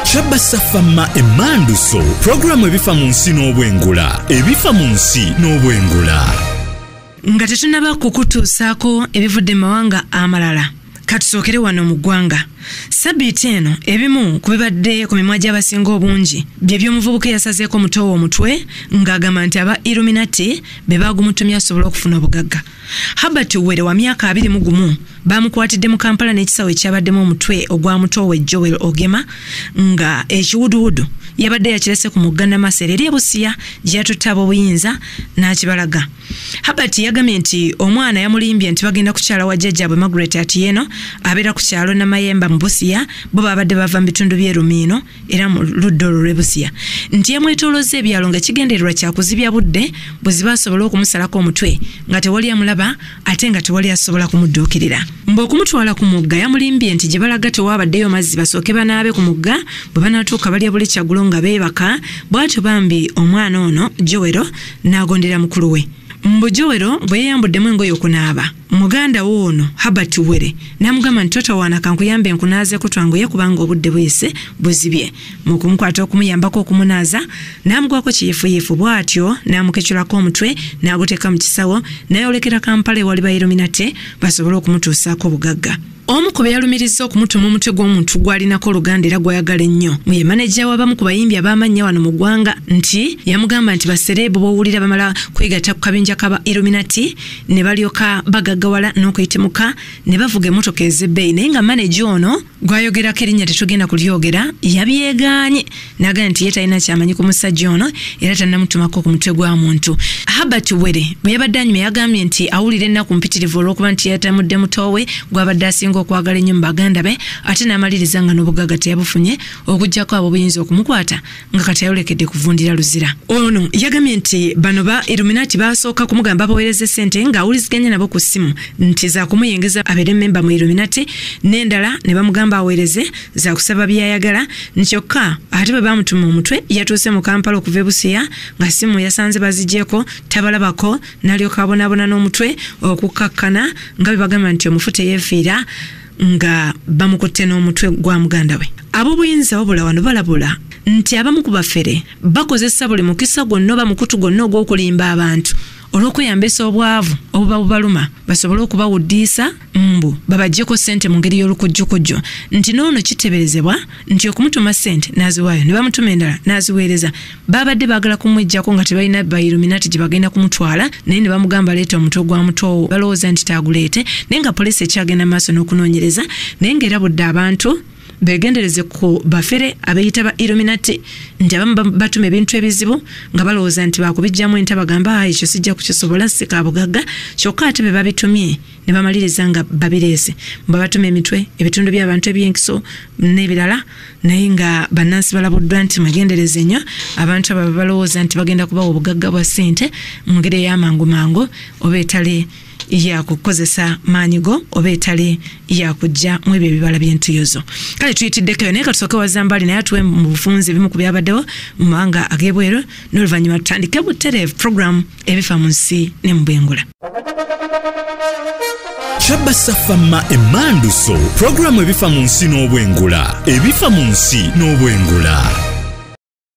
Shabasa Fama Emanduso programu ebifa mu nsi n'obwengula ebifa mu nsi n'obwengula nga tetunaba kukutuusaako ebivudde mawanga amalala katusookere wano mu ggwanga Sabbiiti eno ebimu ku bibadde ku mimwa gy'abasinga obungi bye by'omuvubuka yasazeeko mutowo omutwe ng'agamba nti aba Illuminati be baagumutumya asobola okufuna obugagga. Herbert Were wa myaka 21 bamukwatidde mu Kampala n'ekisawo ekyabaddemu omutwe ogwa mutowe Joel Ogema nga ekiwuduwudu yabadde yakirese ku mugga Namasere eri Busia gy'atutte ab'obuyinza n'akibalaga. Herbert yagambye nti omwana yamulimbye nti bagenda ku kyala wa jjajjaabwe Margaret Atieno abeera ku kyalo Namayemba mu Busia bo babadde bava mu bitundu by'e Rumiino era mu ludda olwo lw'e Busia nti yamwetoolooza ebyalo nga kigendererwa kya kuzibya budde bwe basobola okumusalako omutwe nga tewali amulaba ate nga tewali asobola kumudduukirira. Mbu okumutwala ku mugga yamulimbye nti gye balaga tewabaddeyo mazzi basooke banaabe ku mugga bwe banaatuuka balya buli kyaggulo nga beebaka bw'atyo bambi omwana ono Joero n'agondera mukulu we. Mbu Joero bwe yeyambuddemu engoye okunaaba muganda wo ono Herbert Were n'amugamba nti totawaana kankuyambe enkunaazeeko twanguye kubanga obudde bwese buzibye. Mu kumukwata okumuyambako okumunaaza n'amugwako kiyefuyefu bw'atyo n'amukecurako omutwe n'aguteeka mu kisawo n'ayolekera Kampala ewali ba Illuminati basobole okumutuusaako obugagga. Omu ku beyalumiriza okumutuma omutwe gw'omuntu gw'alinako oluganda era gwayagala ennyo ye maneja w'abamu ku bayimbi ab'amannya wano mu ggwanga nti yamugamba nti basereebu b'owulira bamala kwegatta ku kabinja kaba Illuminati ne balyoka bagaggawala n'okuyitimuka ne bavuga emmotoka ez'ebbeeyi naye nga maneja ono gwayogerako erinnya tetugenda kulyogera yabyegaanye n'agamba nti ye talina kyamanyi ku musajja ono era tannamutumako ku mutwe gwa muntu. Herbert Were bwe yabadde anyumya yagambye nti awulira ennaku mpitirivu olw'okuba nti yatamudde mutowe gw'abadde asinga okwagala ennyo mu baganda be ate n'amaliriza nga n'obugagga teyabufunye okuggyako abo buyinza okumukwata nga kati ayolekedde kuvundira luzira. Ono yagambye nti bano ba Illuminati basooka kumugamba baweereze ssente ng'awuliziganya nabo ku ssimu nti za kumuyingiza abeere memba mu Illuminati n'endala ne bamugamba aweereze za kusaba byayagala nkyokka ate bwe bamutuma omutwe yatuuse mu Kampala okuva e Busia nga ssimu yasanze baziggyeko tabalabako n'alyoka abonaabona n'omutwe okukkakkana nga bwe bagamba nti omufu teyeefiira nga bamukutte n'omutwe gwa muganda we. Ab'obuyinza wabula wano balabula nti abamu ku baffere bakozesa buli mukisa gwonna oba mukutu gwonna ogw'okulimba abantu olw'okweyambisa obwavu obuba bubaluma basobole okubawuddiisa mbu babaggyeko ssente mu ngeri y'olukujjukujju nti n'ono kiteeberezebwa nti okumutuma ssente n'aziwaayo ne bamutuma endala n'aziweereza babadde baagala kumweggyako nga tebalina ba Illuminati gye bagenda kumutwala naye ne bamugamba leeta omutwe gwa mutowo balowooza nti taaguleete naye nga poliisi ekyagenda maaso n'okunoonyereza naye ng'era budde abantu begendereze ku bafere abeyita ba Illuminati nti abamu batuma ebintu ebizibu nga balowooza nti bakubijjamu ente bagamba ekyo sijja kukisobola sika bugagga kyokka ate be babitumye ne bamaliriza nga babireese babatuma emitwe ebitundu by'abantu eby'enkiso n'ebirala naye nga bannansi balabuddwa nti mwegendereze nnyo abantu abo balowooza nti bagenda kubawa obugagga bwa ssente mu ngeri ey'amangu mangu oba etali ya kukozesa maanyigo oba etali ya kujja mu ebyo ebibala by'entuyozo. Kale tuyitiddeko naye katusooke wazambali naye atuwe mu bufunze ebimu ku byabaddewo mu mawanga ag'ebweru n'oluvannyuma tutandike butereevu program ebifa mu nsi ne mu bwengula. Shabasa Fama Emanduso programu ebifa mu nsi n'obwengula ebifa mu nsi n'obwengula.